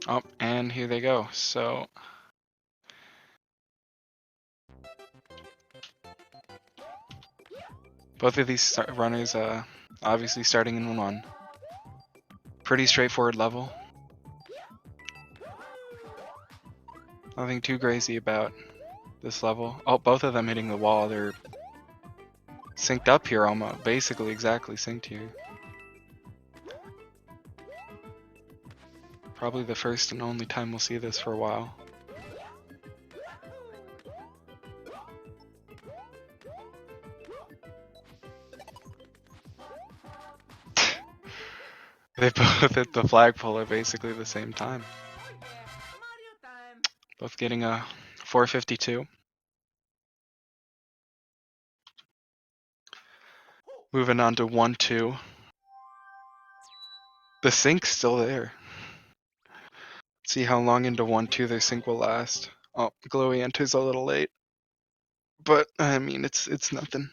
Oh, and here they go. So both of these runners obviously starting in 1-1. Pretty straightforward level. Nothing too crazy about this level. Oh, both of them hitting the wall. They're synced up here almost. Basically exactly synced here. Probably the first and only time we'll see this for a while. They both hit the flagpole at basically the same time. Both getting a 452. Moving on to 1-2. The sync's still there. See how long into 1-2 their sync will last. Oh, Glowy enters a little late. But, I mean, it's nothing.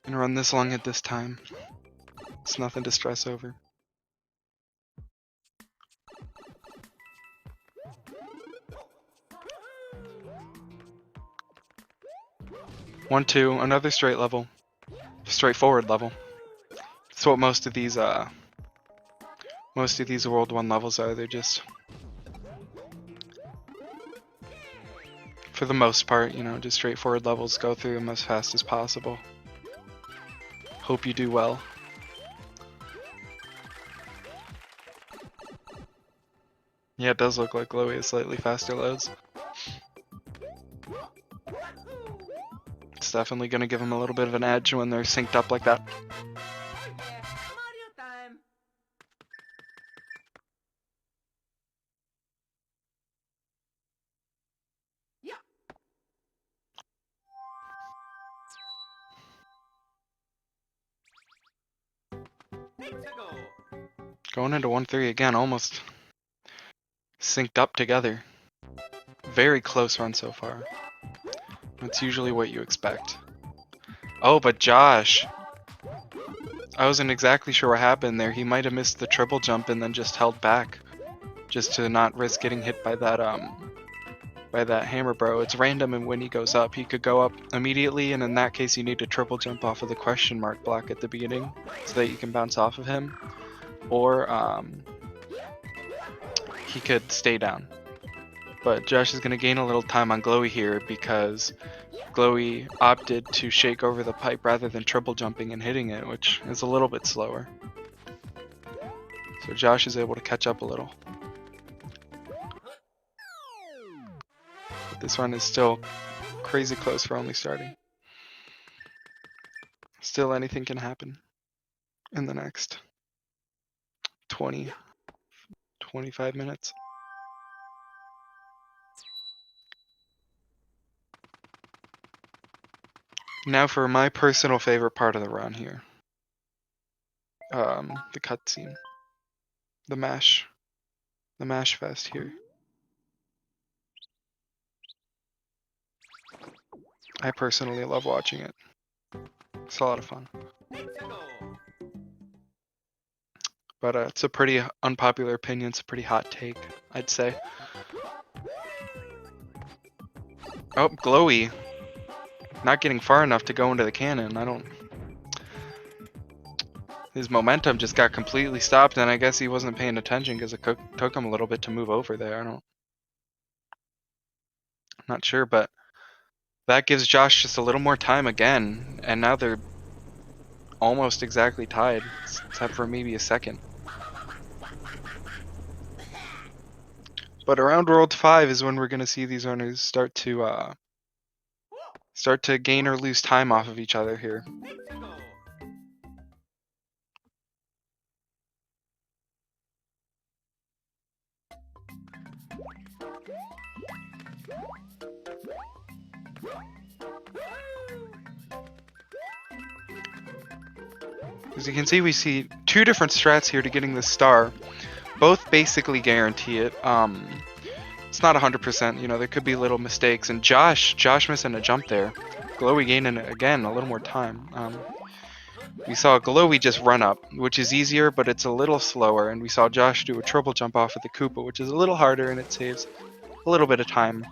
Gonna run this long at this time. It's nothing to stress over. 1-2, another straight level. Straightforward level. That's what most of these World 1 levels are. They're just, for the most part, you know, just straightforward levels. Go through them as fast as possible. Hope you do well. Yeah, it does look like Glowy has slightly faster loads. It's definitely going to give him a little bit of an edge when they're synced up like that. Going into 1-3 again, almost synced up together. Very close run so far. That's usually what you expect. Oh, but Josh! I wasn't exactly sure what happened there. He might have missed the triple jump and then just held back. Just to not risk getting hit by that hammer bro. It's random, and when he goes up, he could go up immediately, and in that case you need to triple jump off of the question mark block at the beginning so that you can bounce off of him. Or he could stay down. But Josh is going to gain a little time on Glowy here because Glowy opted to shake over the pipe rather than triple jumping and hitting it, which is a little bit slower. So Josh is able to catch up a little. But this run is still crazy close for only starting. Still anything can happen in the next 20, 25 minutes. Now for my personal favorite part of the run here. The cutscene. The mash fest here. I personally love watching it. It's a lot of fun. But it's a pretty unpopular opinion. It's a pretty hot take, I'd say. Oh, Glowy. Not getting far enough to go into the cannon. His momentum just got completely stopped, and I guess he wasn't paying attention because it took him a little bit to move over there. I'm not sure, but that gives Josh just a little more time again, and now they're almost exactly tied, except for maybe a second. But around World 5 is when we're going to see these runners start to gain or lose time off of each other here. As you can see, we see two different strats here to getting the star. Both basically guarantee it. It's not 100%, you know, there could be little mistakes. And Josh missing a jump there. Glowy gaining, again, a little more time. We saw Glowy just run up, which is easier, but it's a little slower, and we saw Josh do a triple jump off of the Koopa, which is a little harder, and it saves a little bit of time.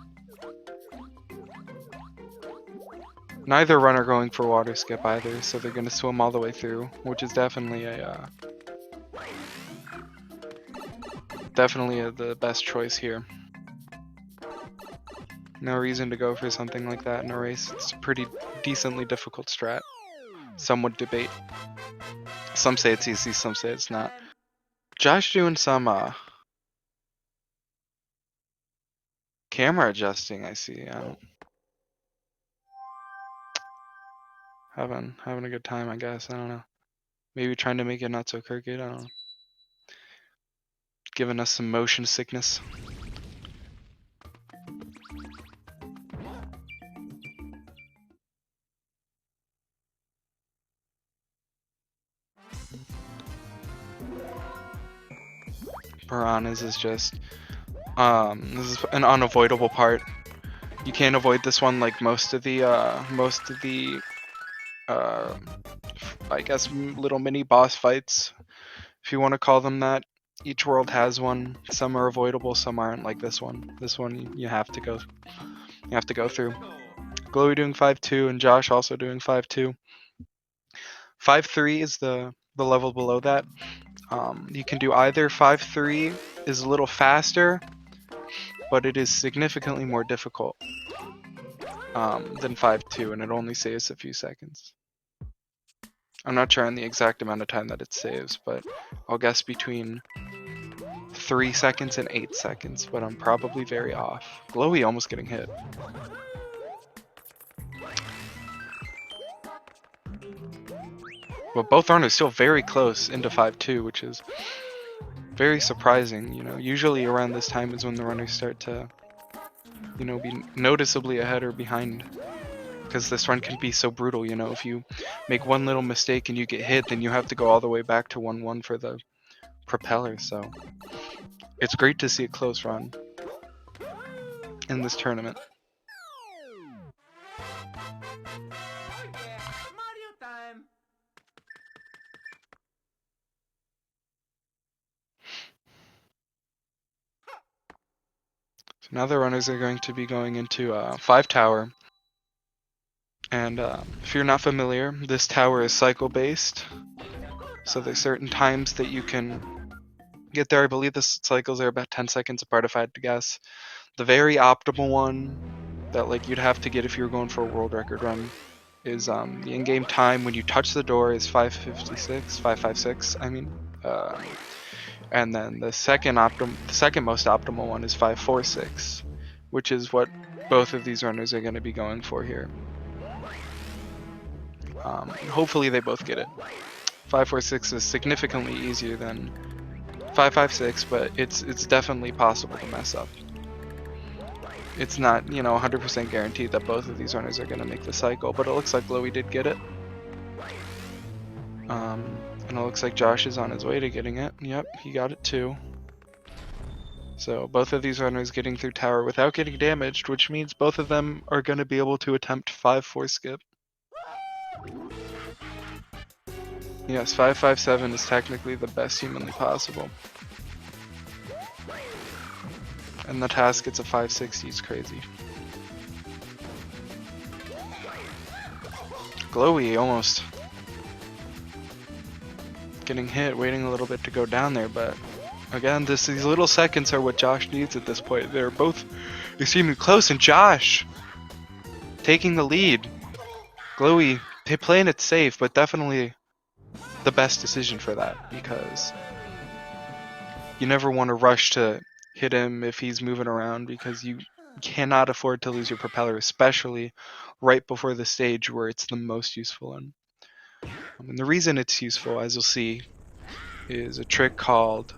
Neither runner going for water skip either, so they're going to swim all the way through, which is definitely the best choice here. No reason to go for something like that in a race. It's a pretty decently difficult strat. Some would debate. Some say it's easy, some say it's not. Josh doing some camera adjusting, I see. Having a good time, I guess. I don't know. Maybe trying to make it not so crooked. I don't know. Giving us some motion sickness. Piranhas is just this is an unavoidable part. You can't avoid this one like most of the I guess little mini boss fights, if you want to call them that. Each world has one. Some are avoidable, some aren't, like this one. This one you have to go through. Glowy doing 5-2 and Josh also doing 5-2. 5-3 is the level below that. You can do either. 5-3 is a little faster, but it is significantly more difficult than 5-2, and it only saves a few seconds. I'm not sure on the exact amount of time that it saves, but I'll guess between 3 seconds and 8 seconds, but I'm probably very off. Glowy almost getting hit. But both runners still very close into 5-2, which is very surprising. You know, usually around this time is when the runners start to, you know, be noticeably ahead or behind. Because this run can be so brutal, you know, if you make one little mistake and you get hit, then you have to go all the way back to 1-1 for the propeller, so it's great to see a close run in this tournament. So now the runners are going to be going into 5 tower. And if you're not familiar, this tower is cycle based. So there's certain times that you can get there. I believe the cycles are about 10 seconds apart if I had to guess. The very optimal one that like you'd have to get if you were going for a world record run is the in-game time when you touch the door is 5:56, I mean. And then the second most optimal one is 5:46, which is what both of these runners are going to be going for here. Hopefully they both get it. 5:46 is significantly easier than 5:56, but it's definitely possible to mess up. It's not, you know, 100% guaranteed that both of these runners are going to make the cycle, but it looks like Glowy did get it. And it looks like Josh is on his way to getting it. Yep, he got it too. So both of these runners getting through tower without getting damaged, which means both of them are going to be able to attempt 5-4 skip. Yes, 5-5-7 is technically the best humanly possible. And the task gets a 560 is crazy. Glowy almost getting hit, waiting a little bit to go down there, but again, these little seconds are what Josh needs at this point. They're both extremely close, and Josh taking the lead. Glowy playing it safe, but definitely the best decision for that, because you never want to rush to hit him if he's moving around, because you cannot afford to lose your propeller, especially right before the stage where it's the most useful in. And the reason it's useful, as you'll see, is a trick called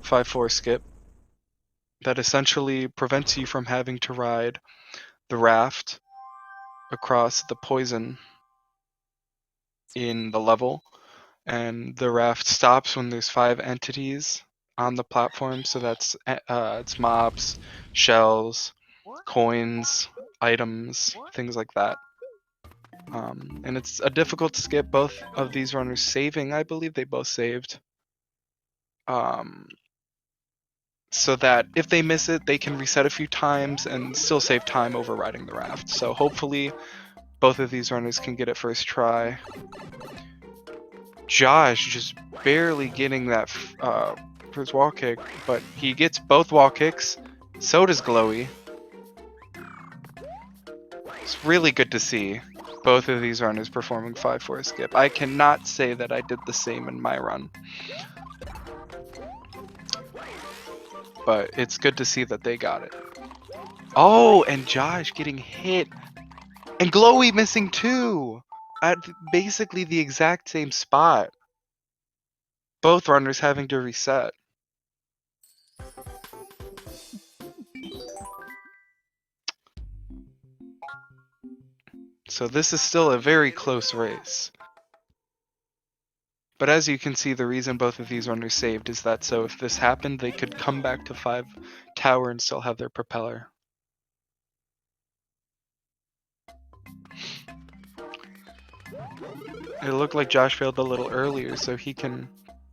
5-4 skip that essentially prevents you from having to ride the raft across the poison in the level, and the raft stops when there's 5 entities on the platform. So that's it's mobs, shells, coins, items, things like that. And it's a difficult skip. Both of these runners saving, I believe they both saved. So that if they miss it, they can reset a few times and still save time overriding the raft. So hopefully both of these runners can get it first try. Josh just barely getting that first wall kick, but he gets both wall kicks. So does Glowy. It's really good to see both of these runners performing 5-4 skip. I cannot say that I did the same in my run, but it's good to see that they got it. Oh, and Josh getting hit. And Glowy missing too! At basically the exact same spot. Both runners having to reset. So this is still a very close race. But as you can see, the reason both of these runners saved is that so if this happened, they could come back to 5 tower and still have their propeller. It looked like Josh failed a little earlier, so he can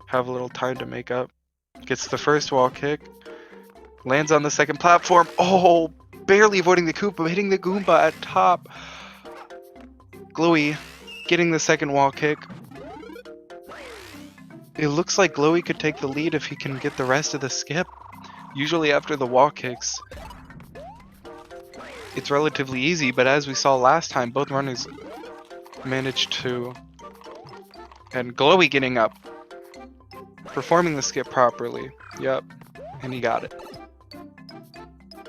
have a little time to make up. Gets the first wall kick. Lands on the second platform. Oh, barely avoiding the Koopa, hitting the Goomba at top. Glowy getting the second wall kick. It looks like Glowy could take the lead if he can get the rest of the skip. Usually after the wall kicks, it's relatively easy, but as we saw last time, both runners managed to... And Glowy getting up. Performing the skip properly. Yep. And he got it.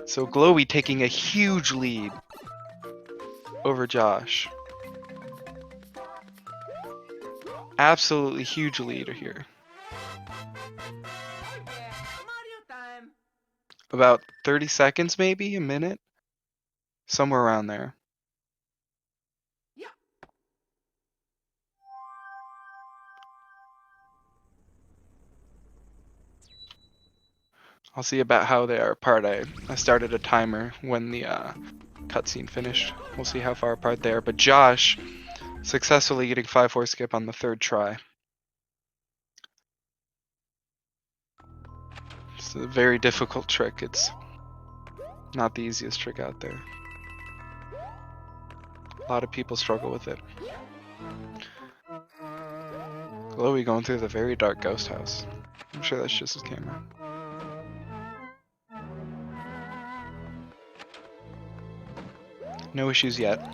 So Glowy taking a huge lead over Josh. Absolutely huge lead here. About 30 seconds maybe, a minute? Somewhere around there. I'll see about how they are apart. I started a timer when the cutscene finished. We'll see how far apart they are. But Josh successfully getting 5-4 skip on the third try. It's a very difficult trick. It's not the easiest trick out there. A lot of people struggle with it. Glowy going through the very dark ghost house. I'm sure that's just his camera. No issues yet.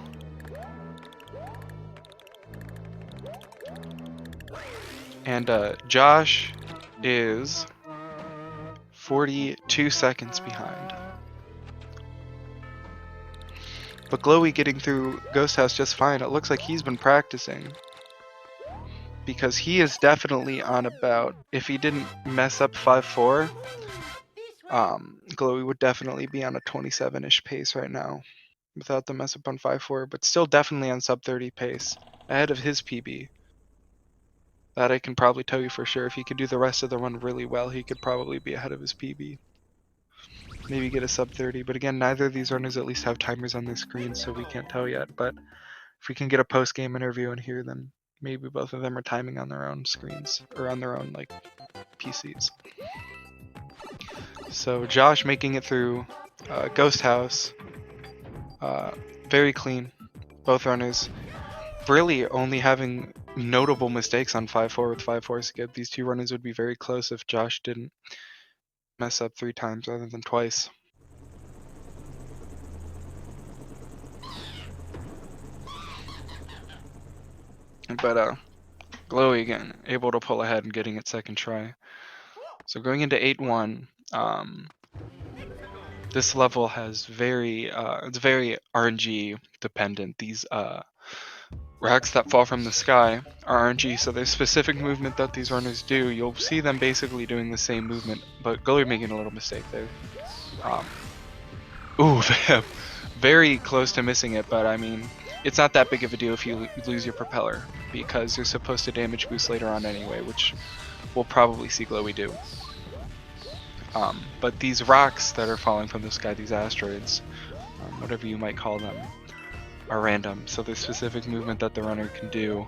And Josh is 42 seconds behind. But Glowy getting through Ghost House just fine. It looks like he's been practicing. Because he is definitely on about, if he didn't mess up 5-4, Glowy would definitely be on a 27-ish pace right now. Without the mess up on 5-4, but still definitely on sub 30 pace. Ahead of his PB. That I can probably tell you for sure. If he could do the rest of the run really well, he could probably be ahead of his PB. Maybe get a sub 30, but again, neither of these runners at least have timers on their screen, so we can't tell yet. But if we can get a post-game interview and hear them, maybe both of them are timing on their own screens, or on their own, like, PCs. So Josh making it through Ghost House. Very clean, both runners. Really only having notable mistakes on 5-4 with 5-4 skip. These two runners would be very close if Josh didn't mess up 3 times rather than twice. But Glowy again, able to pull ahead and getting it second try. So going into 8-1, this level has it's very RNG dependent. These racks that fall from the sky are RNG, so there's specific movement that these runners do. You'll see them basically doing the same movement, but Glowy making a little mistake there. Ooh, very close to missing it, but I mean, it's not that big of a deal if you lose your propeller, because you're supposed to damage boost later on anyway, which we'll probably see Glowy do. But these rocks that are falling from the sky, these asteroids, whatever you might call them, are random, so there's specific movement that the runner can do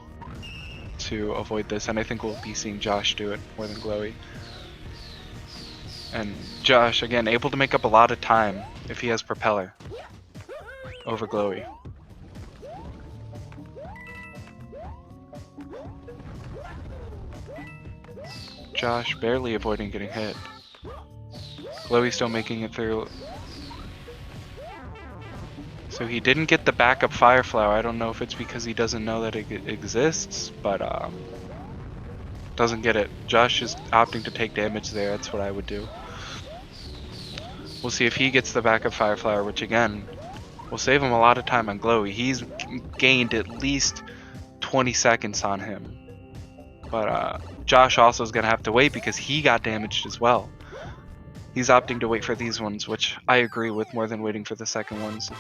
to avoid this, and I think we'll be seeing Josh do it more than Glowy. And Josh, again, able to make up a lot of time if he has Propeller over Glowy. Josh barely avoiding getting hit. Glowy still making it through. So he didn't get the backup Fire Flower. I don't know if it's because he doesn't know that it exists, but doesn't get it. Josh is opting to take damage there. That's what I would do. We'll see if he gets the backup Fire Flower, which again will save him a lot of time on Glowy. He's gained at least 20 seconds on him. But Josh also is going to have to wait because he got damaged as well. He's opting to wait for these ones, which I agree with more than waiting for the second ones.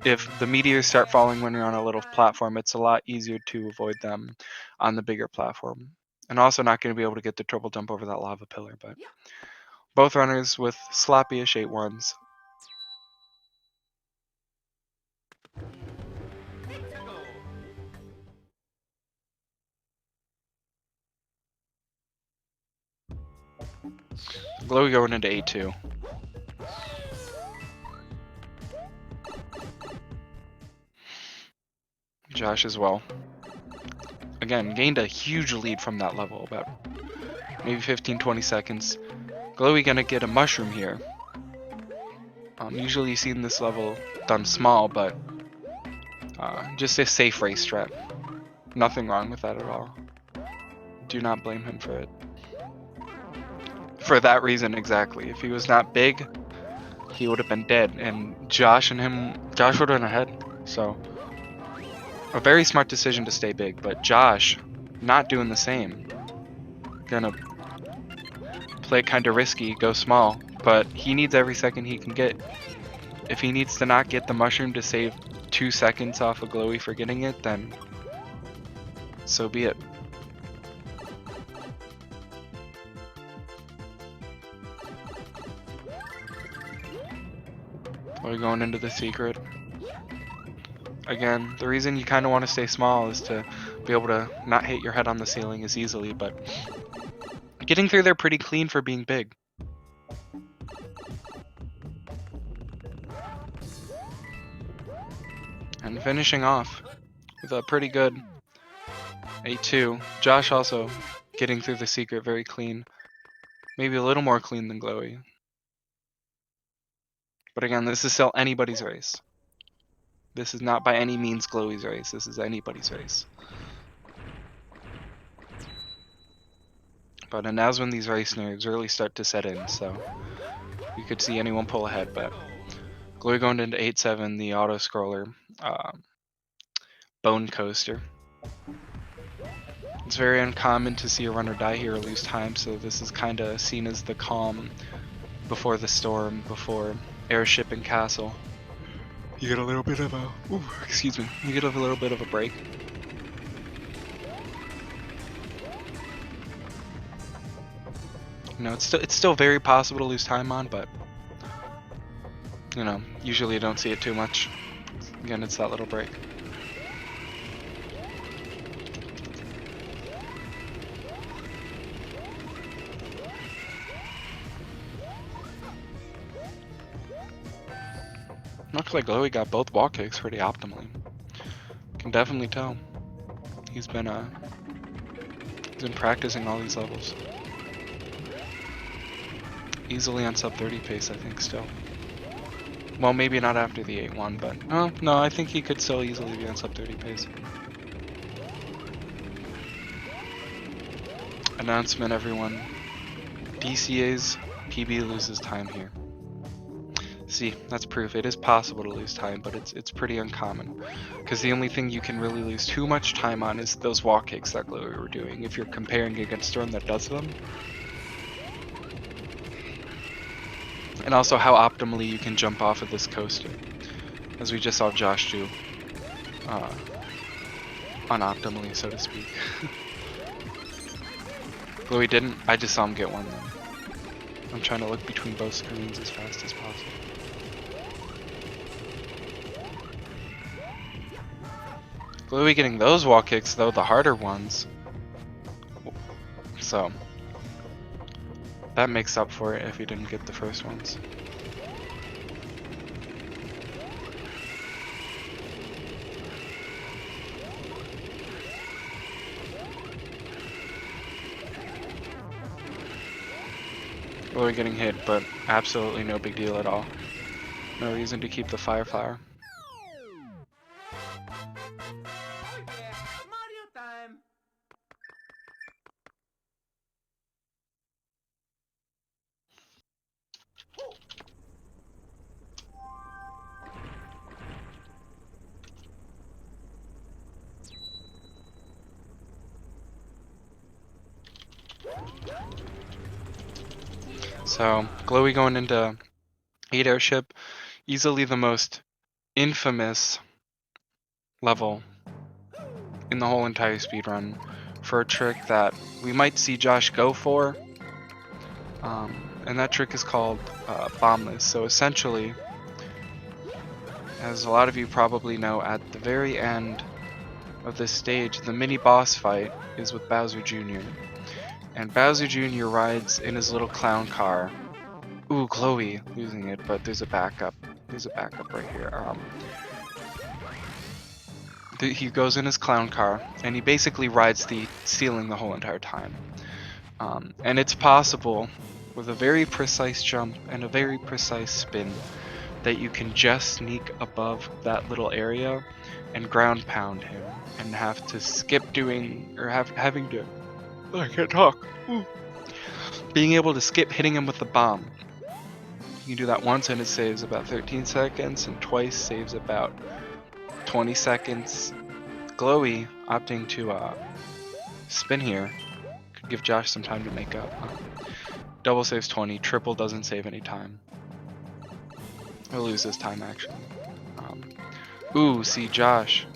If the meteors start falling when you're on a little platform, it's a lot easier to avoid them on the bigger platform. And also not going to be able to get the triple jump over that lava pillar, but both runners with sloppy-ish 8-1s. Glowy going into 8-2. Josh as well. Again, gained a huge lead from that level, about maybe 15-20 seconds. Glowy gonna get a mushroom here. Usually you see in this level done small, but just a safe race strat. Nothing wrong with that at all. Do not blame him for it. For that reason exactly. If he was not big, he would have been dead, and Josh would have been ahead. So a very smart decision to stay big, but Josh not doing the same. Gonna play kind of risky, go small, but he needs every second he can get. If he needs to not get the mushroom to save 2 seconds off of Glowy for getting it, then so be it. We're going into the secret. Again, the reason you kind of want to stay small is to be able to not hit your head on the ceiling as easily, but getting through there pretty clean for being big. And finishing off with a pretty good 8-2. Josh also getting through the secret very clean. Maybe a little more clean than Glowy. But again, this is still anybody's race. This is not by any means Glowy's race. This is anybody's race. But and now's when these race nerves really start to set in, so you could see anyone pull ahead. But Glowy going into 8-7, the auto scroller, bone coaster. It's very uncommon to see a runner die here or lose time, so this is kind of seen as the calm before the storm, before airship and castle. You get a little bit of a, excuse me, you get a little bit of a break. You know, it's still very possible to lose time on, but you know, usually you don't see it too much. Again, it's that little break. Looks like Glowy got both wall kicks pretty optimally. Can definitely tell. He's been practicing all these levels. Easily on sub 30 pace, I think, still. Well, maybe not after the 8-1, but no, I think he could still easily be on sub 30 pace. Announcement, everyone. DCA's PB loses time here. See, that's proof. It is possible to lose time, but it's pretty uncommon. Because the only thing you can really lose too much time on is those wall kicks that Glowy were doing, if you're comparing against Storm that does them. And also how optimally you can jump off of this coaster. As we just saw Josh do. Unoptimally, so to speak. Glowy didn't. I just saw him get one then. I'm trying to look between both screens as fast as possible. Glowy getting those wall kicks, though, the harder ones. So, that makes up for it if he didn't get the first ones. Glowy getting hit, but absolutely no big deal at all. No reason to keep the fire flower. So, Glowy going into 8 airship, easily the most infamous level in the whole entire speedrun for a trick that we might see Josh go for. And that trick is called bombless. So essentially, as a lot of you probably know, at the very end of this stage, the mini boss fight is with Bowser Jr. And Bowser Jr. rides in his little clown car. Ooh, Glowy losing it, but there's a backup. There's a backup right here. He goes in his clown car, and he basically rides the ceiling the whole entire time. And it's possible, with a very precise jump and a very precise spin, that you can just sneak above that little area and ground pound him, and have to skip doing, or having to... I can't talk. Ooh. Being able to skip hitting him with the bomb. You can do that once and it saves about 13 seconds, and twice saves about 20 seconds. Glowy opting to spin here could give Josh some time to make up. Double saves 20, triple doesn't save any time. He'll lose this time actually. Ooh, see Josh.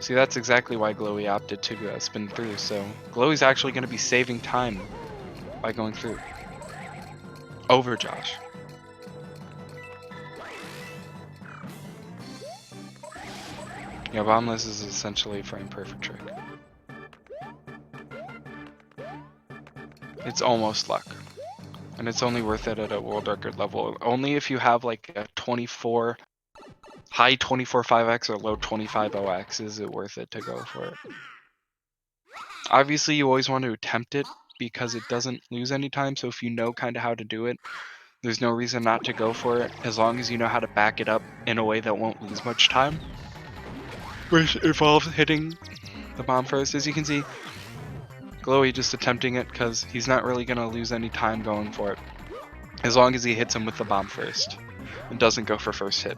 See, that's exactly why Glowy opted to spin through. So Glowy's actually going to be saving time by going through over Josh. Yeah, bombless is essentially a frame perfect trick. It's almost luck. And it's only worth it at a world record level. Only if you have like a 24, high 24 5x or low 25 0x is it worth it to go for it. Obviously you always want to attempt it because it doesn't lose any time, so if you know kind of how to do it, there's no reason not to go for it, as long as you know how to back it up in a way that won't lose much time. Which involves hitting the bomb first. As you can see, Glowy just attempting it because he's not really going to lose any time going for it, as long as he hits him with the bomb first and doesn't go for first hit.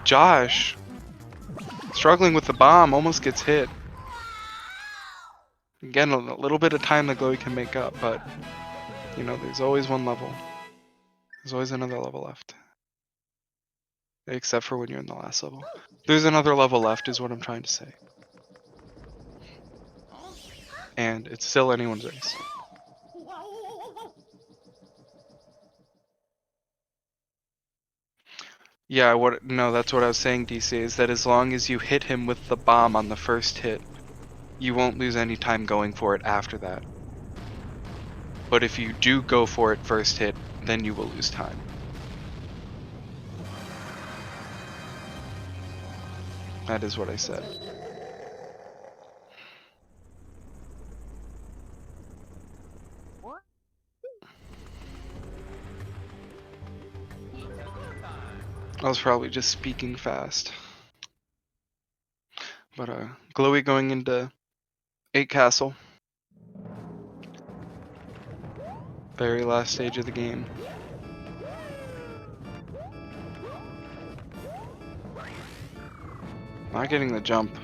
Josh, struggling with the bomb, almost gets hit. Again, a little bit of time that Glowy can make up, but you know, there's always one level. There's always another level left. Except for when you're in the last level. There's another level left is what I'm trying to say. And it's still anyone's race. Yeah, no, that's what I was saying, DC, is that as long as you hit him with the bomb on the first hit, you won't lose any time going for it after that. But if you do go for it first hit, then you will lose time. That is what I said. I was probably just speaking fast. But Glowy going into 8 castle. Very last stage of the game. Not getting the jump.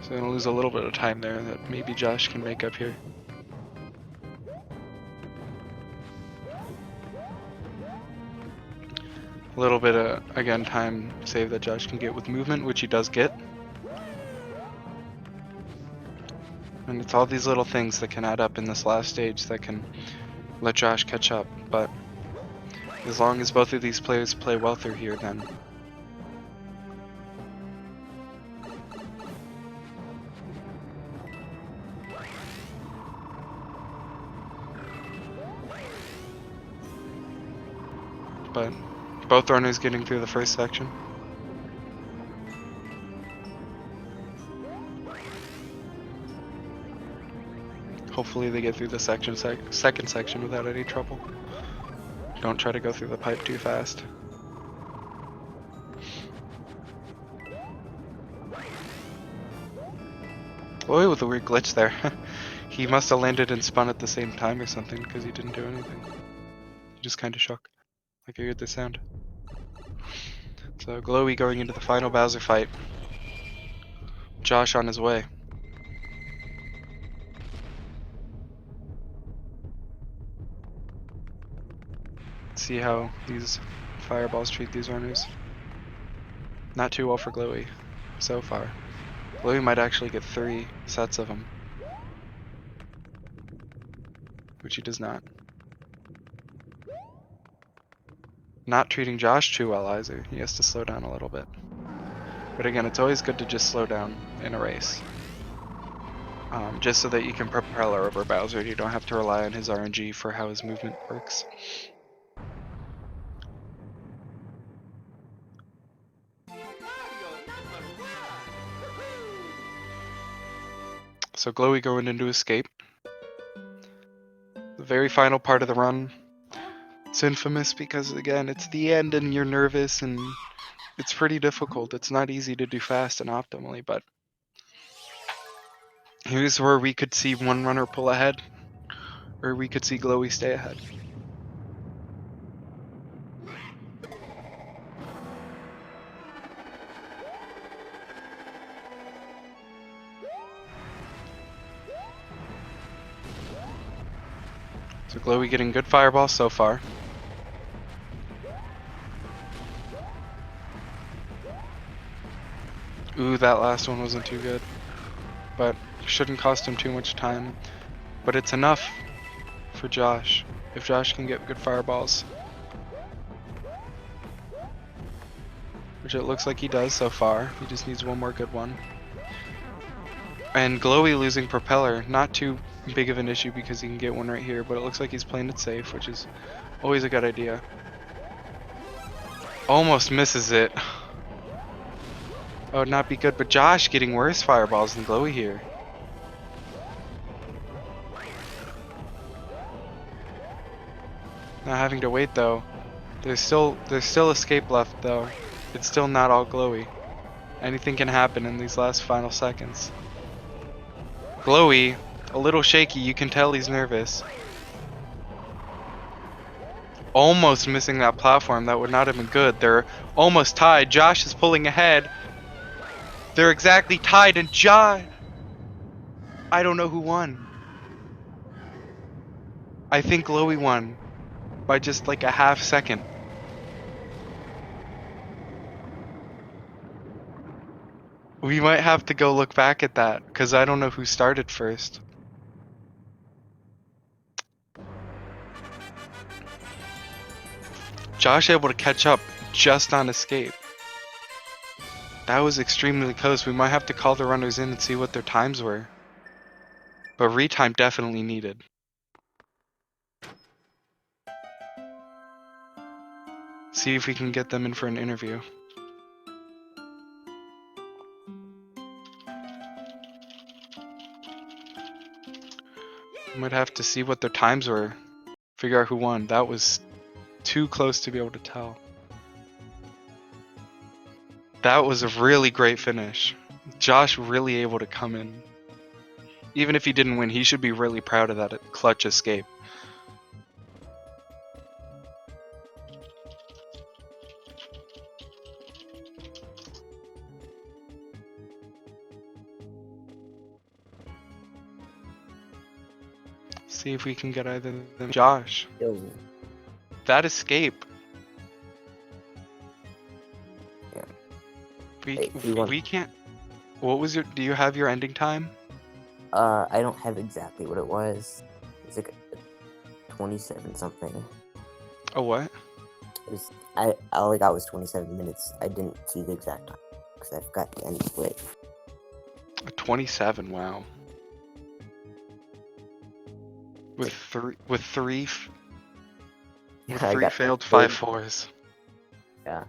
So gonna lose a little bit of time there that maybe Josh can make up here. A little bit of, again, time save that Josh can get with movement, which he does get. And it's all these little things that can add up in this last stage that can let Josh catch up. But as long as both of these players play well through here, then but both runners getting through the first section. Hopefully they get through the second section without any trouble. Don't try to go through the pipe too fast. Oh, with a weird glitch there. He must have landed and spun at the same time or something because he didn't do anything. He just kind of shook. Like I heard the sound. So Glowy going into the final Bowser fight. Josh on his way. See how these fireballs treat these runners. Not too well for Glowy so far. Glowy might actually get 3 sets of them, which he does not. Not treating Josh too well either. He has to slow down a little bit. But again, it's always good to just slow down in a race. Just so that you can propeller over Bowser. You don't have to rely on his RNG for how his movement works. So Glowy going into escape. The very final part of the run. It's infamous because, again, it's the end and you're nervous and it's pretty difficult. It's not easy to do fast and optimally, but here's where we could see one runner pull ahead, or we could see Glowy stay ahead. So Glowy getting good fireballs so far. Ooh, that last one wasn't too good. But shouldn't cost him too much time. But it's enough for Josh, if Josh can get good fireballs. Which it looks like he does so far. He just needs one more good one. And Glowy losing propeller, not too big of an issue because he can get one right here, but it looks like he's playing it safe, which is always a good idea. Almost misses it. Oh, it'd not be good, but Josh getting worse fireballs than Glowy here. Not having to wait though. There's still escape left though. It's still not all Glowy. Anything can happen in these last final seconds. Glowy, a little shaky, you can tell he's nervous. Almost missing that platform, that would not have been good. They're almost tied. Josh is pulling ahead. They're exactly tied and Josh... I don't know who won. I think Glowy won by just like a half second. We might have to go look back at that, because I don't know who started first. Josh able to catch up just on escape. That was extremely close. We might have to call the runners in and see what their times were. But retime definitely needed. See if we can get them in for an interview. Might have to see what their times were. Figure out who won. That was too close to be able to tell. That was a really great finish. Josh really able to come in. Even if he didn't win, he should be really proud of that clutch escape. See if we can get either of them. Josh. Yo. That escape. We can't. What was your? Do you have your ending time? I don't have exactly what it was. It's like 27 something. Oh, what? It was, I all I got was 27 minutes. I didn't see the exact time because I forgot the end split. 27. Wow. With three I got failed 30. 5-4s. Yeah,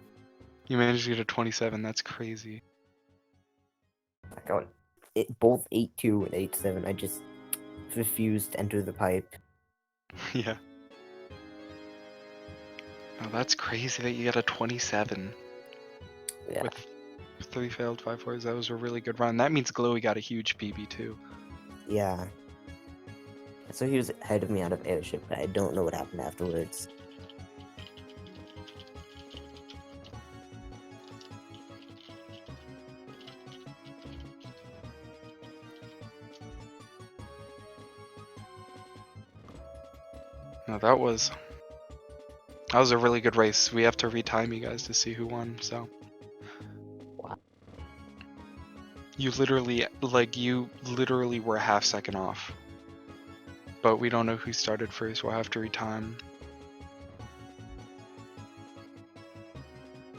You managed to get a 27. That's crazy. I got both 8-2 and 8-7. I just refused to enter the pipe. Yeah. Oh, that's crazy that you got a 27. Yeah. With 3 failed 5-4s. That was a really good run. That means Glowy got a huge PB too. Yeah. So he was ahead of me out of airship, but I don't know what happened afterwards. No, that was a really good race. We have to retime you guys to see who won, so. Wow. You literally were a half second off. But we don't know who started first. We'll have to retime.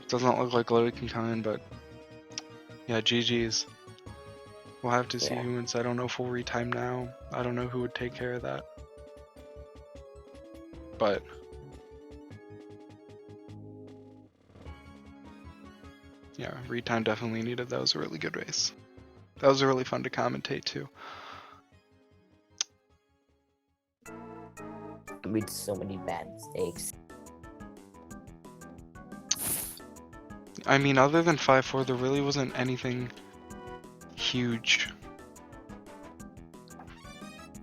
Doesn't look like Glowy can come in, but yeah, GG's. We'll have to see who wins. I don't know if we'll retime now. I don't know who would take care of that. But yeah, retime definitely needed. That was a really good race. That was really fun to commentate too. I made so many bad mistakes. I mean, other than 5-4, there really wasn't anything huge.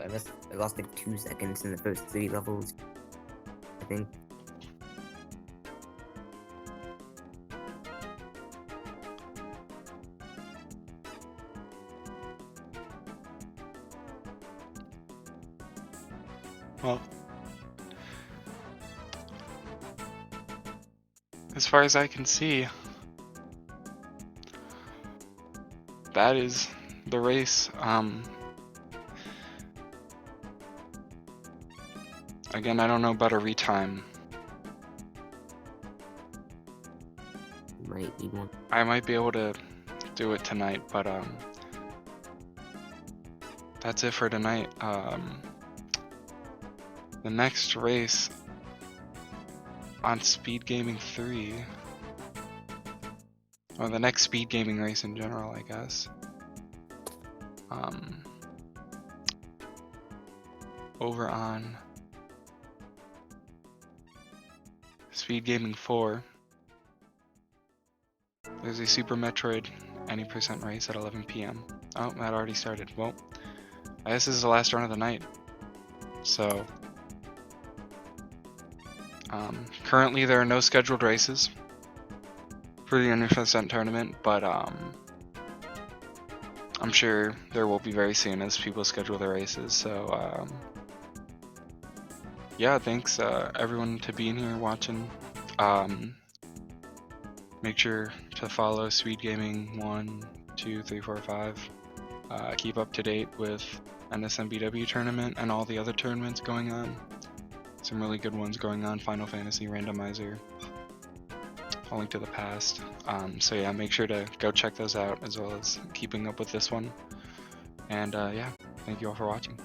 I lost like 2 seconds in the first 3 levels, I think. Well, as far as I can see, that is the race. Again, I don't know about a retime. Might need one. I might be able to do it tonight, but that's it for tonight. The next race on Speed Gaming 3, or the next Speed Gaming race in general, I guess. Over on Speed Gaming 4, there's a Super Metroid any percent race at 11 p.m. Oh, that already started. Well, I guess this is the last run of the night. So, currently there are no scheduled races for the Under % tournament, but I'm sure there will be very soon as people schedule their races. So, yeah, thanks everyone to being here watching. Make sure to follow Speed Gaming 1, 2, 3, 4, 5. Keep up to date with NSMBW tournament and all the other tournaments going on. Some really good ones going on. Final Fantasy Randomizer, A Link to the Past. So yeah, make sure to go check those out, as well as keeping up with this one. And yeah, thank you all for watching.